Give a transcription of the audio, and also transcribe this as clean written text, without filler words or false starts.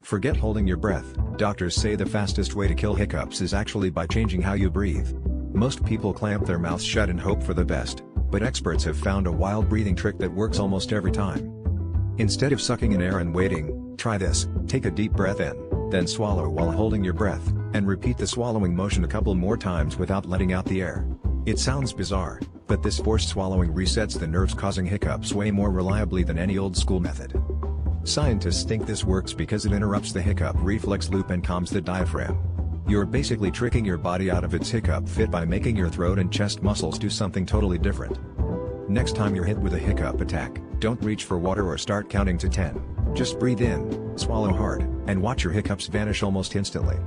Forget holding your breath. Doctors say the fastest way to kill hiccups is actually by changing how you breathe. Most people clamp their mouths shut and hope for the best, but experts have found a wild breathing trick that works almost every time. Instead of sucking in air and waiting, try this. Take a deep breath in, then swallow while holding your breath, and repeat the swallowing motion a couple more times without letting out the air. It sounds bizarre, but this forced swallowing resets the nerves causing hiccups way more reliably than any old school method. Scientists think this works because it interrupts the hiccup reflex loop and calms the diaphragm. You're basically tricking your body out of its hiccup fit by making your throat and chest muscles do something totally different. Next time you're hit with a hiccup attack, don't reach for water or start counting to 10. Just breathe in, swallow hard, and watch your hiccups vanish almost instantly.